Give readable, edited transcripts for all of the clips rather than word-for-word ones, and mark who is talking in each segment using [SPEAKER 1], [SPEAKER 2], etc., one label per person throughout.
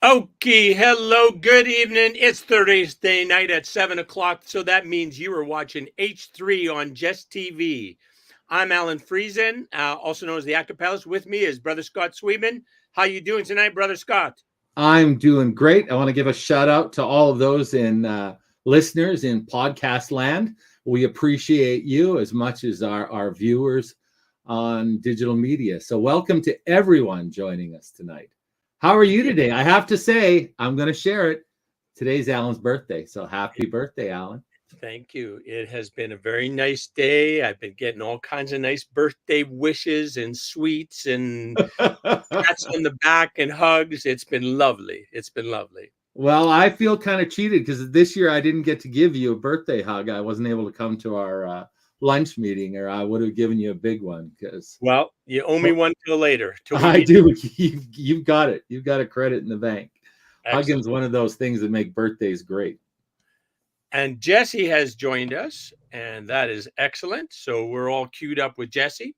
[SPEAKER 1] Okay, hello, good evening. It's Thursday night at 7 o'clock, so that means you are watching H3 on Just TV. I'm Alan Friesen, also known as the Actor Palace. With me is Brother Scott Sweetman. How you doing tonight, Brother Scott?
[SPEAKER 2] I'm doing great. I want to give a shout out to all of those listeners in podcast land. We appreciate you as much as our viewers on digital media. So welcome to everyone joining us tonight. How are you today? I have to say, I'm going to share it. Today's Alan's birthday. So happy birthday, Alan.
[SPEAKER 1] Thank you. It has been a very nice day. I've been getting all kinds of nice birthday wishes and sweets and pats on the back and hugs. It's been lovely. It's been lovely.
[SPEAKER 2] Well, I feel kind of cheated because this year I didn't get to give you a birthday hug. I wasn't able to come to our lunch meeting, or I would have given you a big one.
[SPEAKER 1] Well, you owe me one till later.
[SPEAKER 2] I do. You've got it. You've got a credit in the bank.
[SPEAKER 1] Excellent.
[SPEAKER 2] Hugging's one of those things that make birthdays great.
[SPEAKER 1] And Jesse has joined us, and that is excellent. So we're all queued up with Jesse.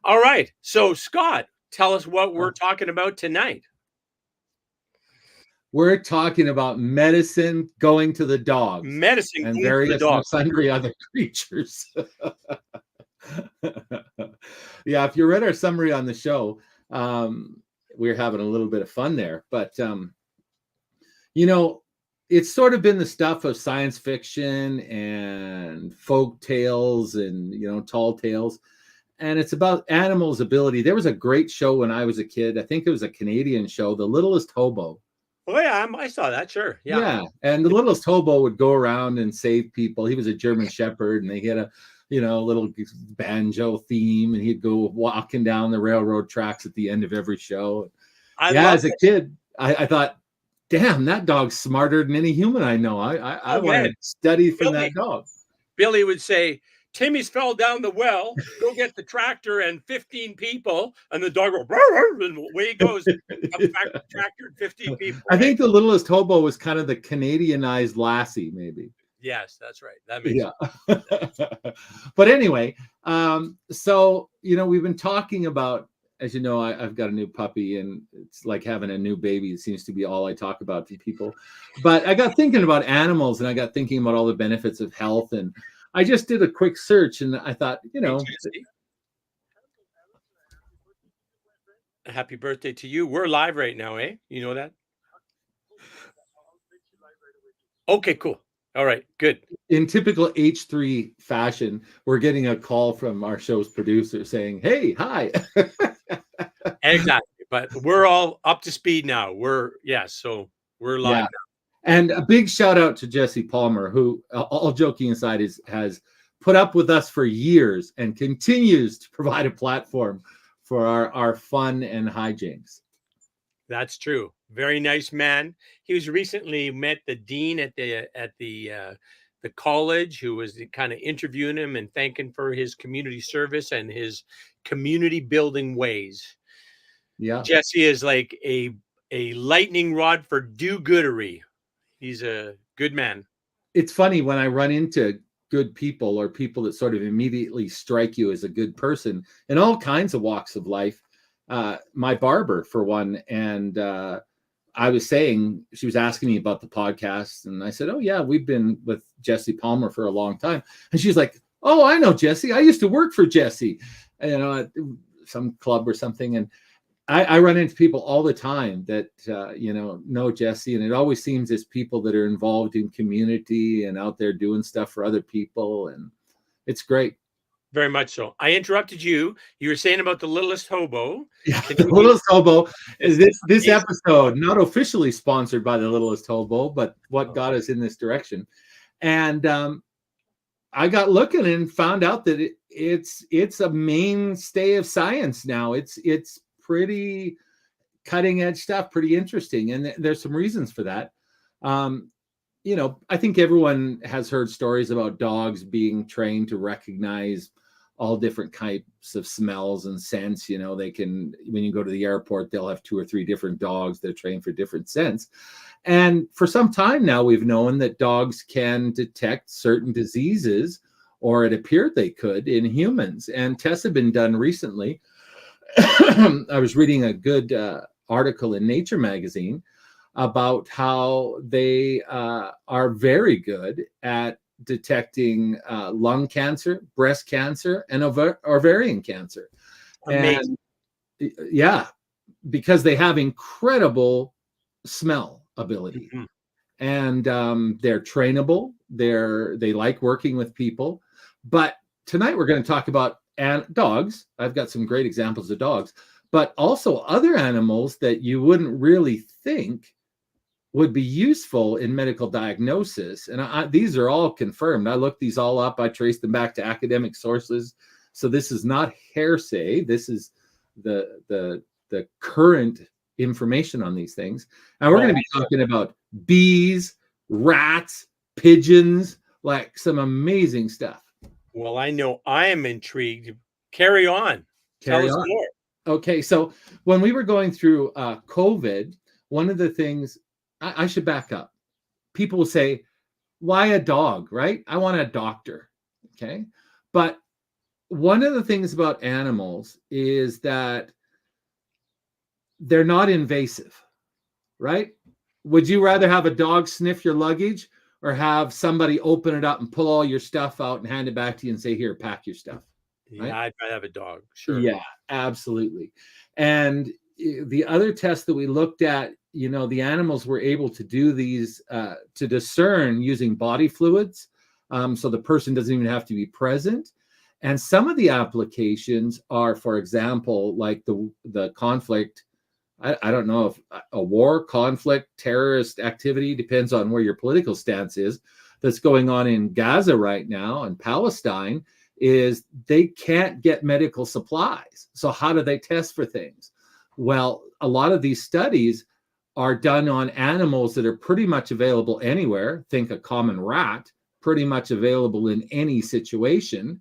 [SPEAKER 1] All right. So, Scott, tell us what we're talking about tonight.
[SPEAKER 2] We're talking about medicine going to the dogs.
[SPEAKER 1] Medicine
[SPEAKER 2] and various sundry other creatures. Yeah, if you read our summary on the show, we're having a little bit of fun there. But, it's sort of been the stuff of science fiction and folk tales and, tall tales. And it's about animals' ability. There was a great show when I was a kid. I think it was a Canadian show, The Littlest Hobo.
[SPEAKER 1] Oh, yeah, I saw that. Sure.
[SPEAKER 2] Yeah. And the Littlest Hobo would go around and save people. He was a German Shepherd, and they had a little banjo theme, and he'd go walking down the railroad tracks at the end of every show. As a kid, I thought, damn, that dog's smarter than any human I know. I want to study from that dog.
[SPEAKER 1] Billy would say, Timmy's fell down the well. Go get the tractor and 15 people. And the dog goes, and away he goes. Comes back to the tractor and 15 people.
[SPEAKER 2] I think the Littlest Hobo was kind of the Canadianized Lassie, maybe.
[SPEAKER 1] Yes, that's right. That makes
[SPEAKER 2] sense. But anyway, so, we've been talking about, as you know, I've got a new puppy, and it's like having a new baby. It seems to be all I talk about to people. But I got thinking about animals, and I got thinking about all the benefits of health. And I just did a quick search, and I thought,
[SPEAKER 1] Happy birthday to you. We're live right now, eh? You know that? Okay, cool. All right, good.
[SPEAKER 2] In typical H3 fashion, we're getting a call from our show's producer saying, hey, hi.
[SPEAKER 1] Exactly. But we're all up to speed now. So we're live now.
[SPEAKER 2] And a big shout out to Jesse Palmer, who, all joking aside, has put up with us for years and continues to provide a platform for our fun and hijinks.
[SPEAKER 1] That's true. Very nice man. He was recently met the dean at the college, who was kind of interviewing him and thanking for his community service and his community building ways.
[SPEAKER 2] Yeah,
[SPEAKER 1] Jesse is like a lightning rod for do-goodery. He's a good man.
[SPEAKER 2] It's funny when I run into good people or people that sort of immediately strike you as a good person in all kinds of walks of life. My barber, for one, and I was saying, she was asking me about the podcast, and I said, oh yeah, we've been with Jesse Palmer for a long time. And she's like, oh, I know Jesse. I used to work for Jesse, at some club or something. And I run into people all the time that, know Jesse, and it always seems as people that are involved in community and out there doing stuff for other people. And it's great.
[SPEAKER 1] Very much so. I interrupted you. You were saying about the Littlest Hobo.
[SPEAKER 2] Yeah, the Littlest Hobo is this episode, not officially sponsored by the Littlest Hobo, but what got us in this direction. And I got looking and found out that it's a mainstay of science now. It's pretty cutting edge stuff, pretty interesting. And there's some reasons for that. I think everyone has heard stories about dogs being trained to recognize all different types of smells and scents. They can, when you go to the airport, they'll have 2 or 3 different dogs that are trained for different scents. And for some time now, we've known that dogs can detect certain diseases, or it appeared they could, in humans. And tests have been done recently. I was reading a good article in Nature magazine about how they are very good at detecting lung cancer, breast cancer, and ovarian cancer.
[SPEAKER 1] Amazing.
[SPEAKER 2] And yeah, because they have incredible smell ability.
[SPEAKER 1] Mhm.
[SPEAKER 2] And they're trainable. They like working with people. But tonight we're going to talk about dogs. I've got some great examples of dogs, but also other animals that you wouldn't really think would be useful in medical diagnosis. And these are all confirmed. I looked these all up. I traced them back to academic sources. So this is not hearsay. This is the current information on these things. And we're going to be talking about bees, rats, pigeons, like some amazing stuff.
[SPEAKER 1] Well, I know I am intrigued. Carry on. Tell us more.
[SPEAKER 2] Okay, so when we were going through COVID, one of the things I should back up. People will say, "Why a dog?" Right? I want a doctor. Okay, but one of the things about animals is that they're not invasive, right? Would you rather have a dog sniff your luggage or have somebody open it up and pull all your stuff out and hand it back to you and say, "Here, pack your stuff"?
[SPEAKER 1] Yeah,
[SPEAKER 2] Right?
[SPEAKER 1] I'd rather have a dog. Sure.
[SPEAKER 2] Yeah, absolutely. And the other test that we looked at, the animals were able to do these to discern using body fluids. So the person doesn't even have to be present. And some of the applications are, for example, like the conflict. I don't know if a war, conflict, terrorist activity, depends on where your political stance is, that's going on in Gaza right now and Palestine, is they can't get medical supplies. So how do they test for things? Well, a lot of these studies are done on animals that are pretty much available anywhere. Think a common rat, pretty much available in any situation,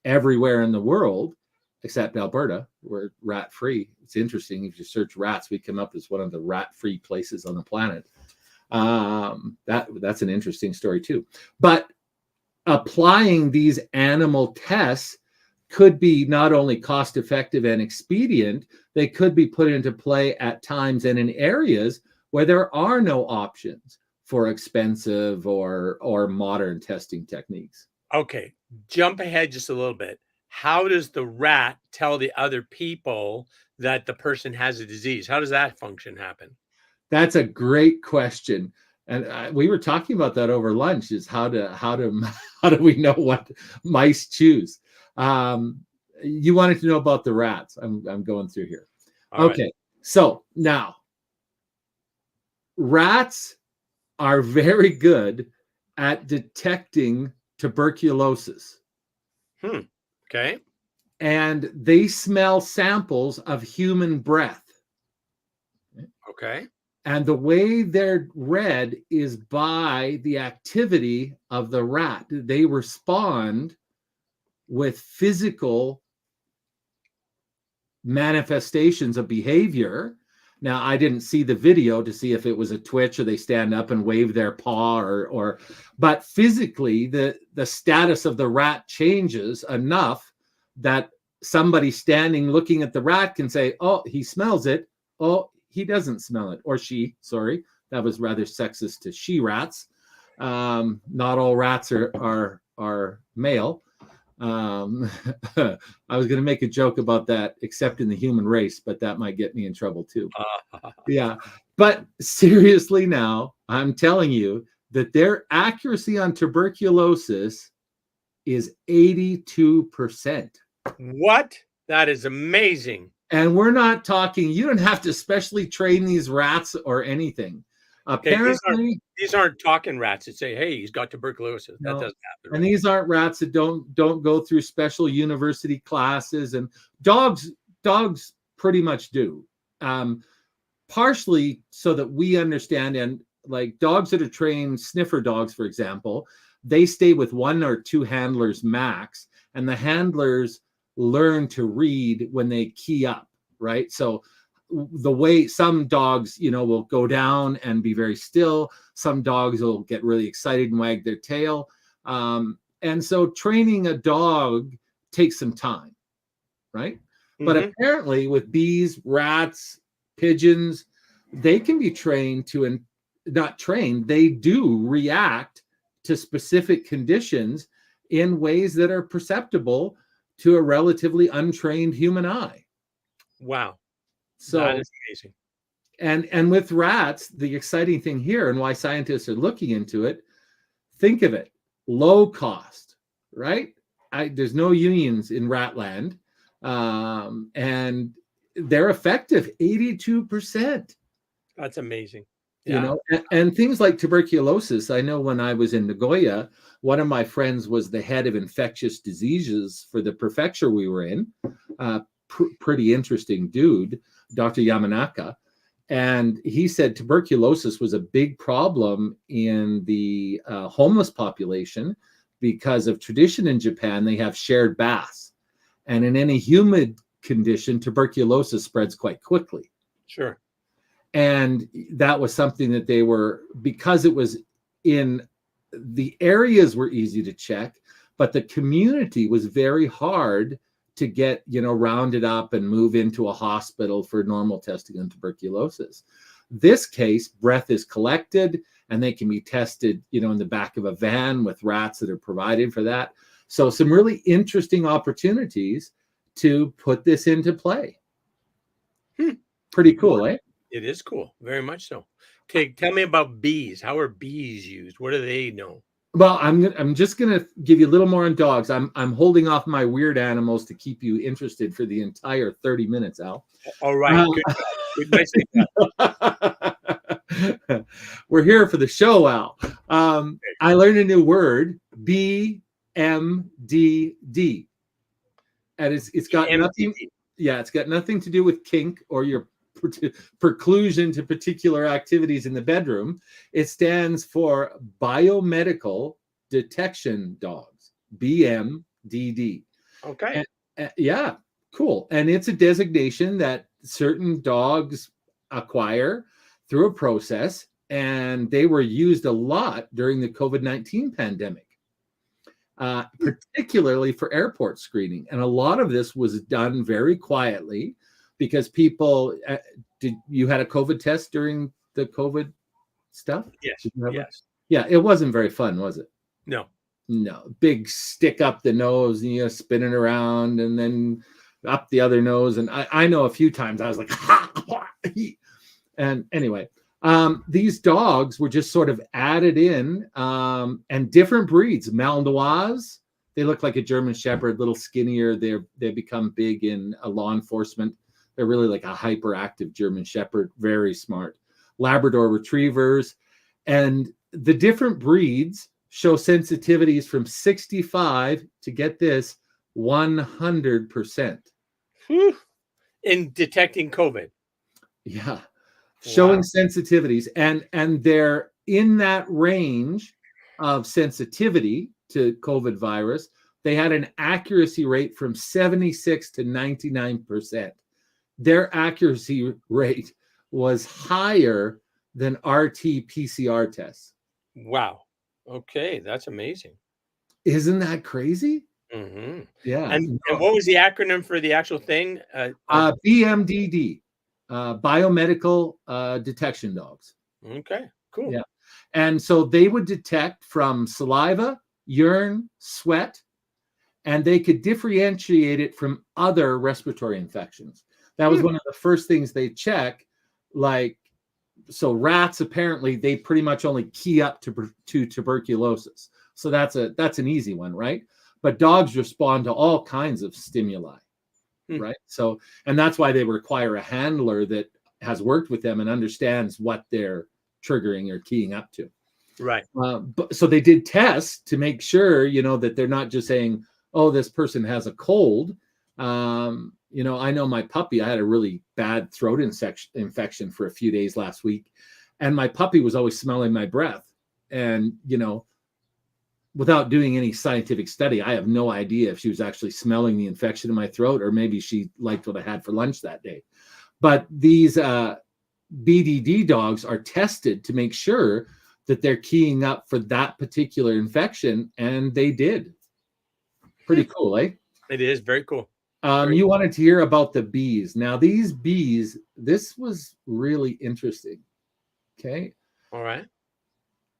[SPEAKER 2] everywhere in the world, except Alberta. We're rat free. It's interesting. If you search rats, we come up as one of the rat free places on the planet. That's an interesting story too. But applying these animal tests could be not only cost effective and expedient, they could be put into play at times and in areas where there are no options for expensive or modern testing techniques.
[SPEAKER 1] Okay, jump ahead just a little bit. How does the rat tell the other people that the person has a disease? How does that function happen?
[SPEAKER 2] That's a great question. And we were talking about that over lunch, is how do how do we know what mice choose? You wanted to know about the rats. I'm going through here.
[SPEAKER 1] All right.
[SPEAKER 2] Okay, so now rats are very good at detecting tuberculosis,
[SPEAKER 1] Okay.
[SPEAKER 2] and they smell samples of human breath.
[SPEAKER 1] Okay.
[SPEAKER 2] And the way they're read is by the activity of the rat. They respond with physical manifestations of behavior. Now, I didn't see the video to see if it was a twitch or they stand up and wave their paw but physically the status of the rat changes enough that somebody standing looking at the rat can say, "Oh, he smells it. Oh, he doesn't smell it." Or she, sorry, that was rather sexist to she rats. Not all rats are male. I was going to make a joke about that, except in the human race, but that might get me in trouble too. Yeah. But seriously now, I'm telling you that their accuracy on tuberculosis is 82%.
[SPEAKER 1] What? That is amazing.
[SPEAKER 2] And we're not talking, you don't have to specially train these rats or anything.
[SPEAKER 1] Okay,
[SPEAKER 2] Apparently,
[SPEAKER 1] these aren't talking rats that say, "Hey, he's got tuberculosis." That
[SPEAKER 2] no.
[SPEAKER 1] doesn't happen.
[SPEAKER 2] And
[SPEAKER 1] Right?
[SPEAKER 2] these aren't rats that don't go through special university classes. And dogs pretty much do. Partially so that we understand, and like dogs that are trained, sniffer dogs, for example, they stay with one or two handlers max, and the handlers learn to read when they key up, right? So the way some dogs, will go down and be very still. Some dogs will get really excited and wag their tail. And so training a dog takes some time, right? But apparently with bees, rats, pigeons, they can be trained to, and not trained, they do react to specific conditions in ways that are perceptible to a relatively untrained human eye.
[SPEAKER 1] Wow.
[SPEAKER 2] So
[SPEAKER 1] that is amazing.
[SPEAKER 2] And with rats, the exciting thing here and why scientists are looking into it, think of it, low cost, right? There's no unions in Ratland, and they're effective 82%.
[SPEAKER 1] That's amazing.
[SPEAKER 2] You know, and things like tuberculosis. I know when I was in Nagoya, one of my friends was the head of infectious diseases for the prefecture we were in. Pretty interesting dude, Dr. Yamanaka. And he said tuberculosis was a big problem in the homeless population because of tradition in Japan. They have shared baths. And in any humid condition, tuberculosis spreads quite quickly.
[SPEAKER 1] Sure.
[SPEAKER 2] And that was something that they were, because it was in the areas were easy to check, but the community was very hard to get, rounded up and move into a hospital for normal testing on tuberculosis. This case, breath is collected and they can be tested, in the back of a van with rats that are provided for that. So some really interesting opportunities to put this into play. Pretty cool, eh?
[SPEAKER 1] It is cool. Very much so. Okay, tell me about bees. How are bees used? What do they know?
[SPEAKER 2] Well, I'm just going to give you a little more on dogs. I'm holding off my weird animals to keep you interested for the entire 30 minutes, Al.
[SPEAKER 1] All right. Good.
[SPEAKER 2] We're here for the show, Al. I learned a new word, BMDD. And it's got nothing. Yeah, it's got nothing to do with kink or your preclusion to particular activities in the bedroom. It stands for biomedical detection dogs, BMDD.
[SPEAKER 1] Okay.
[SPEAKER 2] Yeah, cool. And it's a designation that certain dogs acquire through a process, and they were used a lot during the COVID-19 pandemic, particularly for airport screening. And a lot of this was done very quietly, because people, you had a COVID test during the COVID stuff?
[SPEAKER 1] Yes.
[SPEAKER 2] Yeah, it wasn't very fun, was it?
[SPEAKER 1] No.
[SPEAKER 2] Big stick up the nose, and spinning around, and then up the other nose. And I know a few times I was like, and anyway, these dogs were just sort of added in, and different breeds, Malinois, they look like a German Shepherd, little skinnier. They become big in law enforcement. They're really like a hyperactive German Shepherd, very smart. Labrador Retrievers. And the different breeds show sensitivities from 65 to, get this, 100%.
[SPEAKER 1] In detecting COVID.
[SPEAKER 2] Yeah. Showing sensitivities. And they're in that range of sensitivity to COVID virus. They had an accuracy rate from 76 to 99%. Their accuracy rate was higher than RT-PCR tests.
[SPEAKER 1] Wow. Okay, that's amazing.
[SPEAKER 2] Isn't that crazy?
[SPEAKER 1] Mm-hmm.
[SPEAKER 2] Yeah.
[SPEAKER 1] And what was the acronym for the actual thing?
[SPEAKER 2] BMDD, biomedical detection dogs.
[SPEAKER 1] Okay, cool.
[SPEAKER 2] Yeah. And so they would detect from saliva, urine, sweat, and they could differentiate it from other respiratory infections. That was one of the first things they check. So rats, apparently, they pretty much only key up to tuberculosis. So that's an easy one, right? But dogs respond to all kinds of stimuli, right? So, and that's why they require a handler that has worked with them and understands what they're triggering or keying up to.
[SPEAKER 1] Right.
[SPEAKER 2] So they did tests to make sure, that they're not just saying, oh, this person has a cold. I know my puppy, I had a really bad throat infection for a few days last week, and my puppy was always smelling my breath. And, without doing any scientific study, I have no idea if she was actually smelling the infection in my throat, or maybe she liked what I had for lunch that day. But these BDD dogs are tested to make sure that they're keying up for that particular infection, and they did. Pretty cool, eh?
[SPEAKER 1] It is very cool.
[SPEAKER 2] You wanted to hear about the bees. Now, these bees, this was really interesting. Okay.
[SPEAKER 1] All right.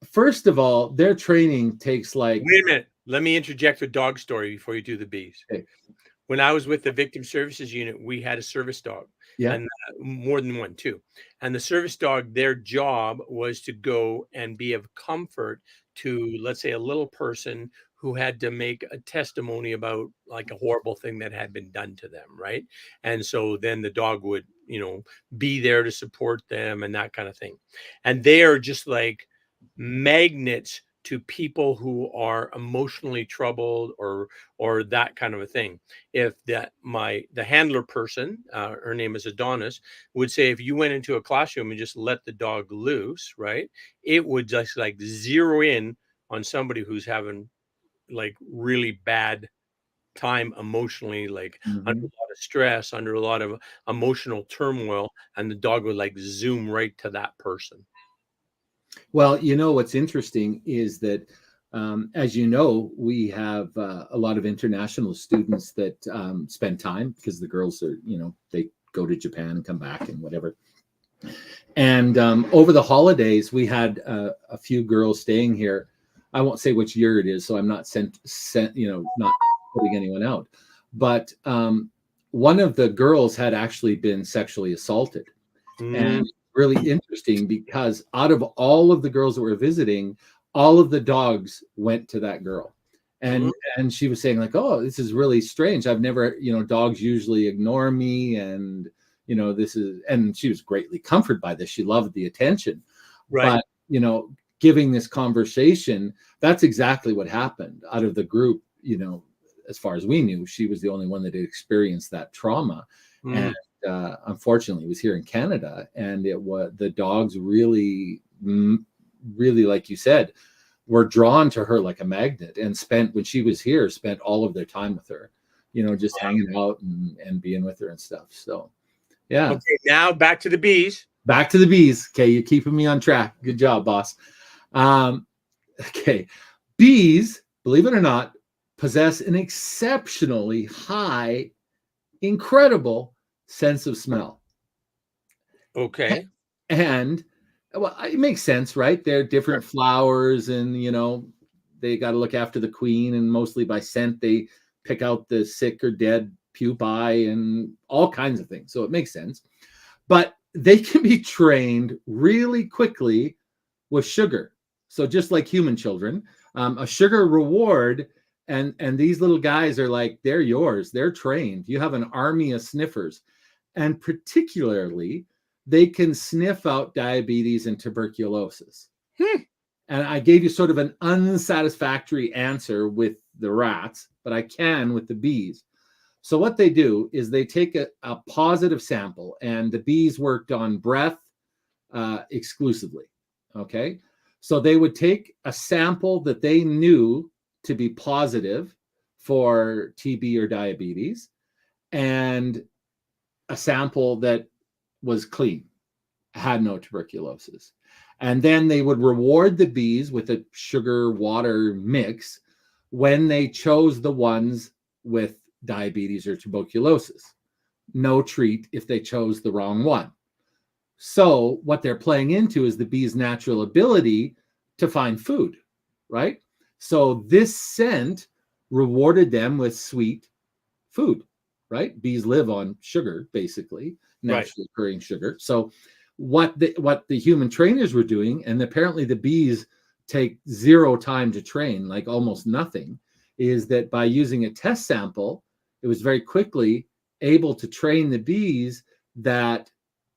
[SPEAKER 2] First of all, their training takes like.
[SPEAKER 1] Wait a minute. Let me interject a dog story before you do the bees.
[SPEAKER 2] Okay.
[SPEAKER 1] When I was with the victim services unit, we had a service dog,
[SPEAKER 2] Yeah.
[SPEAKER 1] and more than one too. And the service dog, their job was to go and be of comfort to, let's say, a little person who had to make a testimony about like a horrible thing that had been done to them, right? And so then the dog would, be there to support them and that kind of thing. And they are just like magnets to people who are emotionally troubled or that kind of a thing. If the handler person, her name is Adonis, would say if you went into a classroom and just let the dog loose, right, it would just like zero in on somebody who's having like really bad time emotionally, like under a
[SPEAKER 2] Mhm.
[SPEAKER 1] lot of stress, under a lot of emotional turmoil, and the dog would like zoom right to that person.
[SPEAKER 2] Well, what's interesting is that, as you know, we have a lot of international students that spend time because the girls are, they go to Japan and come back and whatever. And over the holidays, we had a few girls staying here. I won't say which year it is, so I'm not not putting anyone out. But one of the girls had actually been sexually assaulted.
[SPEAKER 1] Mm,
[SPEAKER 2] And really interesting because out of all of the girls that were visiting, all of the dogs went to that girl.
[SPEAKER 1] mhm.
[SPEAKER 2] And she was saying like, oh, this is really strange. I've never, dogs usually ignore me. And, and she was greatly comforted by this. She loved the attention.
[SPEAKER 1] Right.
[SPEAKER 2] But, giving this conversation, that's exactly what happened out of the group. As far as we knew, she was the only one that had experienced that trauma.
[SPEAKER 1] Mm.
[SPEAKER 2] And unfortunately, it was here in Canada, and it was the dogs really, really, like you said, were drawn to her like a magnet, and when she was here, spent all of their time with her, just hanging out and being with her and stuff. So, yeah.
[SPEAKER 1] Okay, now back to the bees.
[SPEAKER 2] Back to the bees. Okay, you're keeping me on track. Good job, boss. Okay, bees, believe it or not, possess an exceptionally high, incredible sense of smell.
[SPEAKER 1] Okay.
[SPEAKER 2] And well, it makes sense, right? They're different flowers, and they got to look after the queen, and mostly by scent, they pick out the sick or dead pupae and all kinds of things. So it makes sense. But they can be trained really quickly with sugar. So just like human children, a sugar reward, and these little guys are like, they're yours. They're trained. You have an army of sniffers, and particularly they can sniff out diabetes and tuberculosis. And I gave you sort of an unsatisfactory answer with the rats, but I can with the bees. So what they do is they take a positive sample, and the bees worked on breath exclusively. Okay. So they would take a sample that they knew to be positive for TB or diabetes, and a sample that was clean, had no tuberculosis. And then they would reward the bees with a sugar water mix when they chose the ones with diabetes or tuberculosis. No treat if they chose the wrong one. So what they're playing into is the bee's natural ability to find food, right? So this scent rewarded them with sweet food, right? Bees live on sugar, basically, naturally occurring sugar. So what the human trainers were doing, and apparently the bees take zero time to train, like almost nothing, is that by using a test sample, it was very quickly able to train the bees that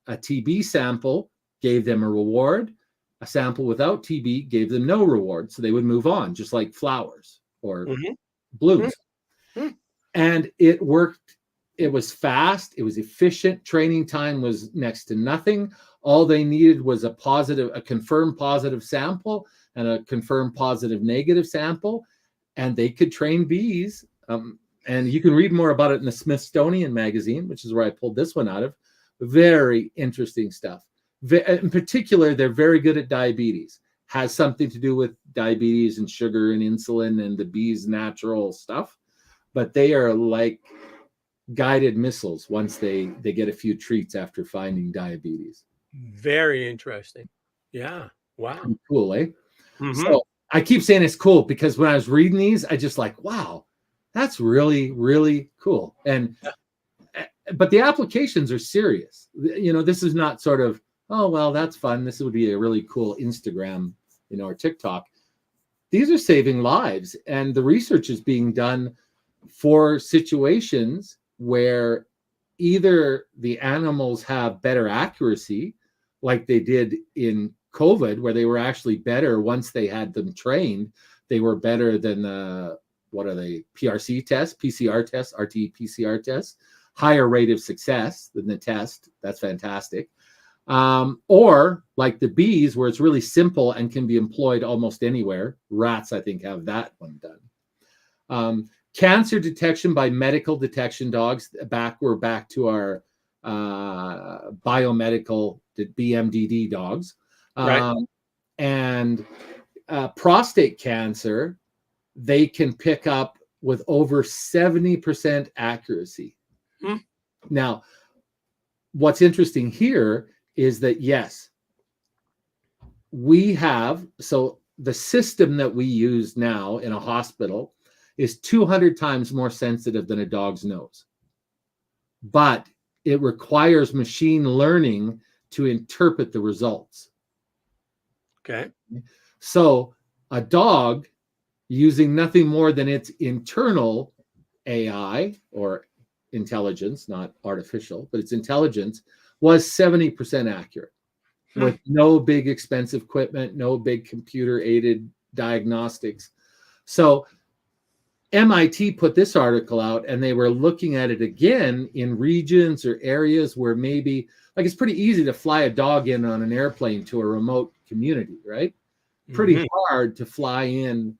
[SPEAKER 2] a TB sample gave them a reward, a sample without TB gave them no reward. So they would move on, just like flowers or blooms. And it worked. It was fast. It was efficient. Training time was next to nothing. All they needed was a confirmed positive sample and a confirmed positive negative sample, and they could train bees. And you can read more about it in the Smithsonian magazine, which is where I pulled this one out of. Very interesting stuff. In particular, they're very good at diabetes. Has something to do with diabetes and sugar and insulin and the bees' natural stuff. But they are like guided missiles once they get a few treats after finding diabetes.
[SPEAKER 1] Very interesting. Yeah. Wow.
[SPEAKER 2] Pretty cool, eh?
[SPEAKER 1] Mm-hmm.
[SPEAKER 2] So I keep saying it's cool because when I was reading these, I just like, wow, that's really, really cool. And but the applications are serious. This is not sort of, oh, well, that's fun. This would be a really cool Instagram, or TikTok. These are saving lives. And the research is being done for situations where either the animals have better accuracy, like they did in COVID, where they were actually better once they had them trained. They were better than what are they, PRC tests, PCR tests, RT-PCR tests, higher rate of success than the test. That's fantastic. Or like the bees, where it's really simple and can be employed almost anywhere. Rats, I think, have that one done. Cancer detection by medical detection dogs. We're back to our biomedical BMDD dogs.
[SPEAKER 1] Right.
[SPEAKER 2] And prostate cancer, they can pick up with over 70% accuracy.
[SPEAKER 1] Hmm.
[SPEAKER 2] Now, what's interesting here is that, yes, we have, so the system that we use now in a hospital is 200 times more sensitive than a dog's nose. But it requires machine learning to interpret the results.
[SPEAKER 1] Okay.
[SPEAKER 2] So a dog using nothing more than its internal AI or intelligence, not artificial, but its intelligence, was 70% accurate with no big expensive equipment, no big computer aided diagnostics. So MIT put this article out, and they were looking at it again in regions or areas where maybe, like, it's pretty easy to fly a dog in on an airplane to a remote community, right? Pretty hard to fly in,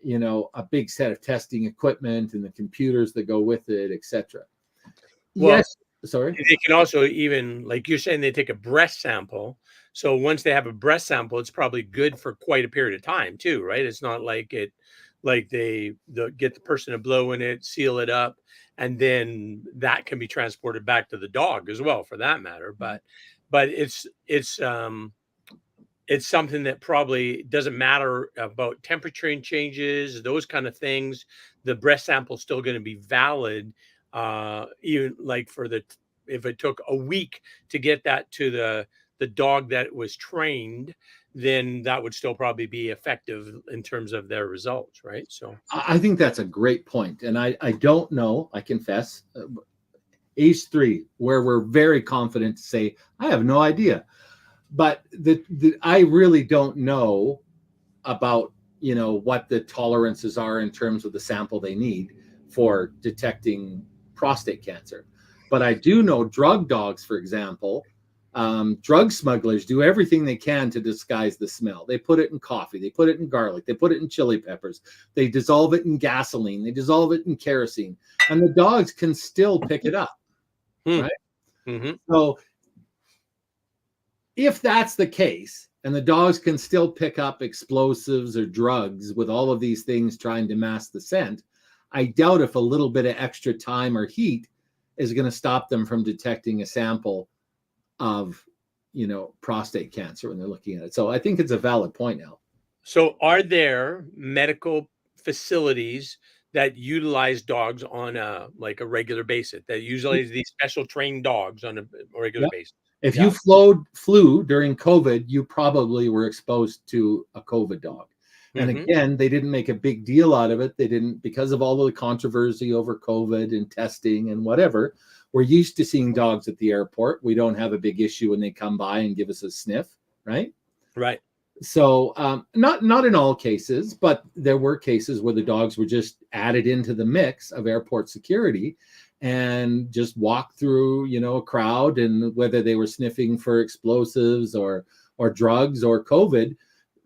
[SPEAKER 2] a big set of testing equipment and the computers that go with it, etc.
[SPEAKER 1] Well,
[SPEAKER 2] yes. Sorry.
[SPEAKER 1] They can also, even like you're saying, they take a breast sample. So once they have a breast sample, it's probably good for quite a period of time too, right? It's not like they get the person to blow in it, seal it up, and then that can be transported back to the dog as well, for that matter. But it's something that probably doesn't matter about temperature and changes, those kind of things. The breast sample is still going to be valid, even like if it took a week to get that to the dog that was trained, then that would still probably be effective in terms of their results, right? So
[SPEAKER 2] I think that's a great point. And I don't know, I confess, H3, where we're very confident to say, I have no idea. But I really don't know about, what the tolerances are in terms of the sample they need for detecting prostate cancer. But I do know drug dogs, for example, drug smugglers do everything they can to disguise the smell. They put it in coffee, they put it in garlic, they put it in chili peppers, they dissolve it in gasoline, they dissolve it in kerosene, and the dogs can still pick it up, right?
[SPEAKER 1] Mm-hmm.
[SPEAKER 2] So if that's the case, and the dogs can still pick up explosives or drugs with all of these things trying to mask the scent, I doubt if a little bit of extra time or heat is going to stop them from detecting a sample of, prostate cancer when they're looking at it. So I think it's a valid point now.
[SPEAKER 1] So are there medical facilities that utilize dogs on a regular basis, that usually these special trained dogs on a regular basis?
[SPEAKER 2] If you flew during COVID, you probably were exposed to a COVID dog. And again, they didn't make a big deal out of it. They didn't, because of all of the controversy over COVID and testing and whatever. We're used to seeing dogs at the airport. We don't have a big issue when they come by and give us a sniff, right?
[SPEAKER 1] Right.
[SPEAKER 2] So not in all cases, but there were cases where the dogs were just added into the mix of airport security and just walk through, a crowd, and whether they were sniffing for explosives or drugs or COVID.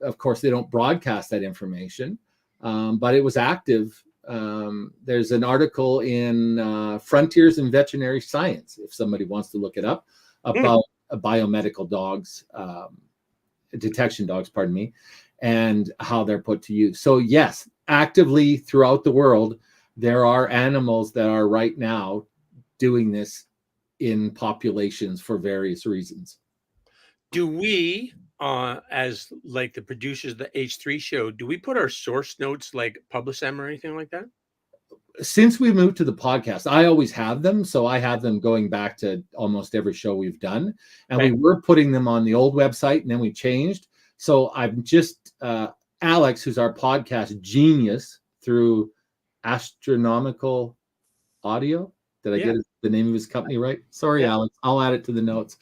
[SPEAKER 2] Of course, they don't broadcast that information, but it was active. There's an article in Frontiers in Veterinary Science, if somebody wants to look it up, about biomedical dogs, detection dogs, pardon me, and how they're put to use. So yes, actively throughout the world, there are animals that are right now doing this in populations for various reasons.
[SPEAKER 1] Do we, as like the producers of the H3 show, do we put our source notes, like publish them or anything like that?
[SPEAKER 2] Since we moved to the podcast, I always have them. So I have them going back to almost every show we've done. And we were putting them on the old website, and then we changed. So I'm just, Alex, who's our podcast genius through Astronomical Audio. Did I get the name of his company right? Sorry, Alex. I'll add it to the notes.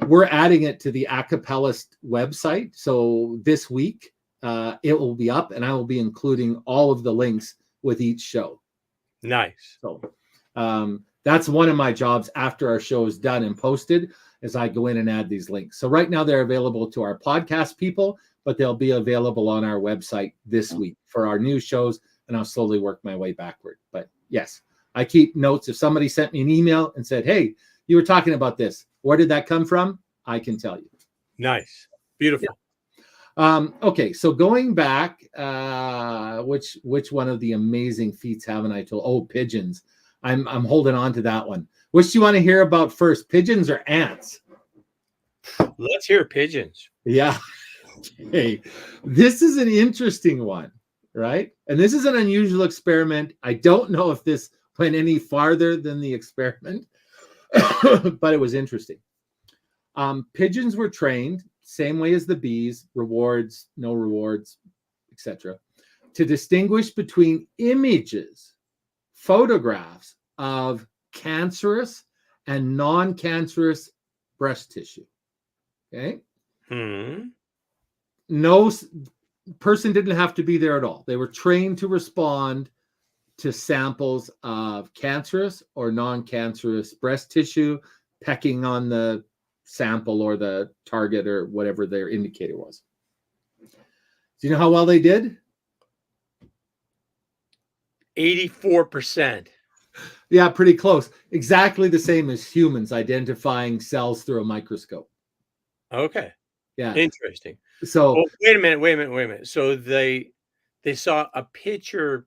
[SPEAKER 2] We're adding it to the Acapellist website. So this week, it will be up, and I will be including all of the links with each show.
[SPEAKER 1] Nice.
[SPEAKER 2] So that's one of my jobs after our show is done and posted, is I go in and add these links. So right now they're available to our podcast people, but they'll be available on our website this week for our new shows, and I'll slowly work my way backward. But yes, I keep notes. If somebody sent me an email and said, hey, you were talking about this, where did that come from? I can tell you.
[SPEAKER 1] Nice. Beautiful.
[SPEAKER 2] Yeah. Okay, so going back, which one of the amazing feats haven't I told? Oh, pigeons. I'm holding on to that one. Which do you want to hear about first, pigeons or ants?
[SPEAKER 1] Let's hear pigeons.
[SPEAKER 2] Yeah. Okay. This is an interesting one, right? And this is an unusual experiment. I don't know if this went any farther than the experiment, but it was interesting. Pigeons were trained, same way as the bees, rewards, no rewards, etc., to distinguish between images, photographs of cancerous and non-cancerous breast tissue. Okay? No person didn't have to be there at all. They were trained to respond to samples of cancerous or non-cancerous breast tissue, pecking on the sample or the target or whatever their indicator was. Do you know how well they did?
[SPEAKER 1] 84%.
[SPEAKER 2] Yeah, pretty close. Exactly the same as humans identifying cells through a microscope.
[SPEAKER 1] Okay.
[SPEAKER 2] Yeah.
[SPEAKER 1] Interesting.
[SPEAKER 2] So
[SPEAKER 1] wait a minute. So they saw a picture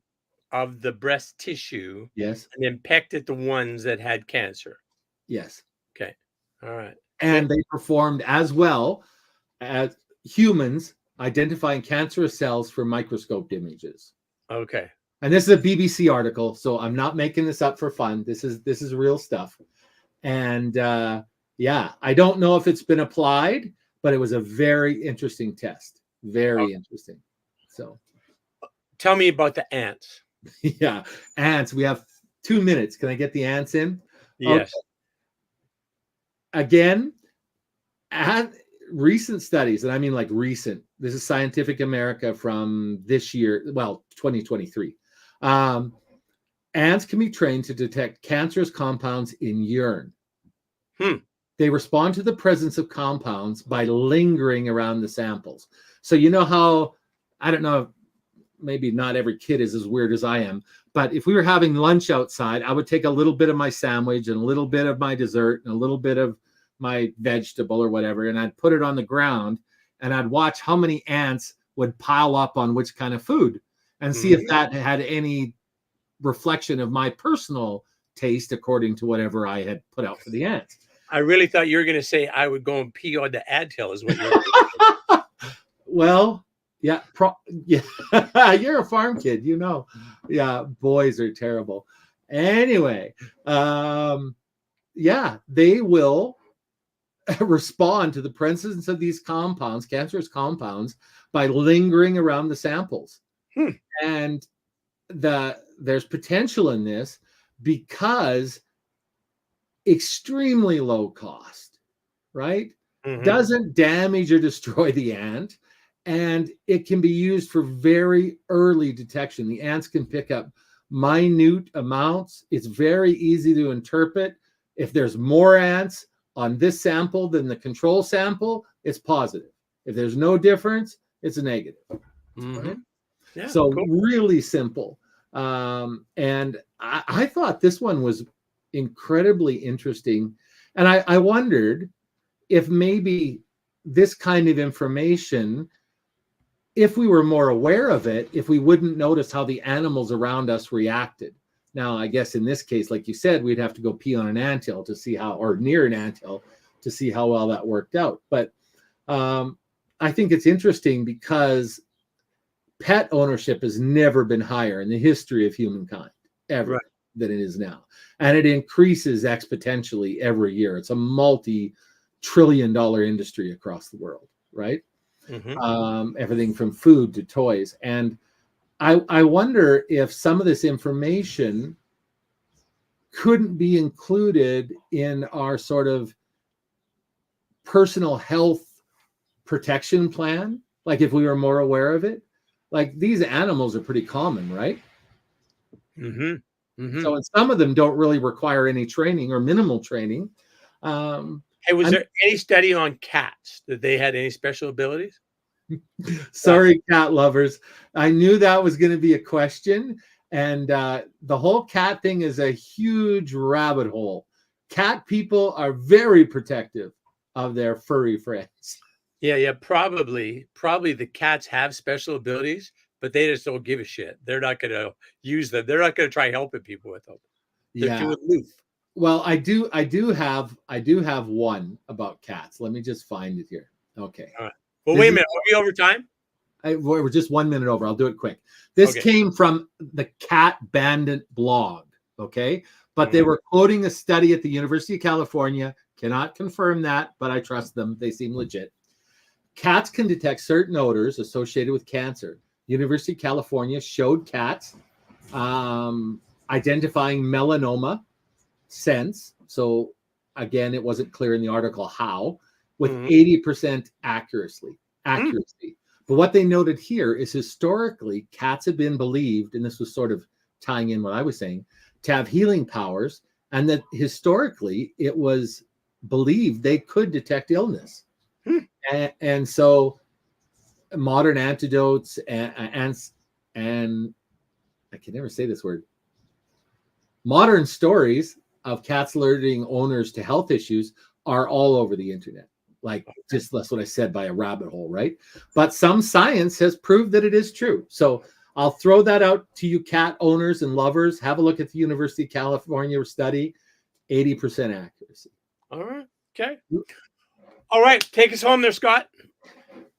[SPEAKER 1] of the breast tissue.
[SPEAKER 2] Yes.
[SPEAKER 1] And then pecked at the ones that had cancer.
[SPEAKER 2] Yes.
[SPEAKER 1] Okay. All right.
[SPEAKER 2] And they performed as well as humans identifying cancerous cells from microscoped images.
[SPEAKER 1] Okay.
[SPEAKER 2] And this is a BBC article, so I'm not making this up for fun. This is real stuff. And yeah, I don't know if it's been applied, but it was a very interesting test. Very interesting. So
[SPEAKER 1] tell me about the ants.
[SPEAKER 2] Yeah, ants. We have 2 minutes. Can I get the ants in?
[SPEAKER 1] Yes.
[SPEAKER 2] Okay. Again, at recent studies, and I mean like recent, this is Scientific America from this year, well, 2023. Ants can be trained to detect cancerous compounds in urine. They respond to the presence of compounds by lingering around the samples. So you know how, I don't know, maybe not every kid is as weird as I am, but if we were having lunch outside, I would take a little bit of my sandwich and a little bit of my dessert and a little bit of my vegetable or whatever, and I'd put it on the ground and I'd watch how many ants would pile up on which kind of food and see if that had any reflection of my personal taste according to whatever I had put out for the ants.
[SPEAKER 1] I really thought you were going to say I would go and pee on the anthill is what you're
[SPEAKER 2] Well, yeah, you're a farm kid, you know. Yeah, boys are terrible. Anyway, yeah, they will respond to the presence of these compounds, cancerous compounds, by lingering around the samples. And there's potential in this because extremely low cost, right? Doesn't damage or destroy the ant. And it can be used for very early detection. The ants can pick up minute amounts. It's very easy to interpret. If there's more ants on this sample than the control sample, it's positive. If there's no difference, it's a negative. Right? Yeah, so cool. Really simple. And I thought this one was incredibly interesting. And I wondered if maybe this kind of information, if we were more aware of it, if we wouldn't notice how the animals around us reacted. Now, I guess in this case, like you said, we'd have to go pee on an anthill to see how, or near an anthill to see how well that worked out. But I think it's interesting because pet ownership has never been higher in the history of humankind ever than it is now. And it increases exponentially every year. It's a multi-trillion-dollar industry across the world, right? Everything from food to toys. And I wonder if some of this information couldn't be included in our sort of personal health protection plan. Like if we were more aware of it, like these animals are pretty common, right? So and some of them don't really require any training or minimal training.
[SPEAKER 1] Hey, was there any study on cats that they had any special abilities?
[SPEAKER 2] Sorry, cat lovers. I knew that was going to be a question. And the whole cat thing is a huge rabbit hole. Cat people are very protective of their furry friends.
[SPEAKER 1] Yeah, probably the cats have special abilities, but they just don't give a shit. They're not going to use them. They're not going to try helping people with them. They're too aloof. Well,
[SPEAKER 2] I do have one about cats. Let me just find it here. Okay.
[SPEAKER 1] All right. Well, wait a minute. Are we over time?
[SPEAKER 2] We're just 1 minute over. I'll do it quick. This came from the Cat Bandit blog. Okay. But they were quoting a study at the University of California. Cannot confirm that, but I trust them. They seem legit. Cats can detect certain odors associated with cancer. University of California showed cats identifying melanoma scents. So again, it wasn't clear in the article how, with 80% accuracy. But what they noted here is historically cats have been believed, and this was sort of tying in what I was saying, to have healing powers, and that historically it was believed they could detect illness. And so modern antidotes and I can never say this word. Modern stories of cats alerting owners to health issues are all over the internet. Like just that's what I said, by a rabbit hole, right? But some science has proved that it is true. So I'll throw that out to you cat owners and lovers. Have a look at the University of California study, 80% accuracy.
[SPEAKER 1] All right. Okay. All right. Take us home there, Scott.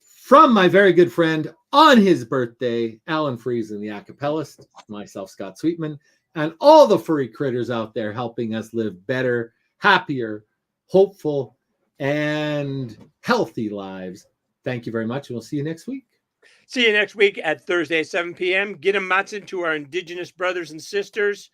[SPEAKER 2] From my very good friend on his birthday, Alan Friesen, the acapellist, myself, Scott Sweetman, and all the furry critters out there helping us live better, happier, hopeful, and healthy lives. Thank you very much, and we'll see you next week.
[SPEAKER 1] See you next week at Thursday, 7 p.m. Get a Matson to our Indigenous brothers and sisters.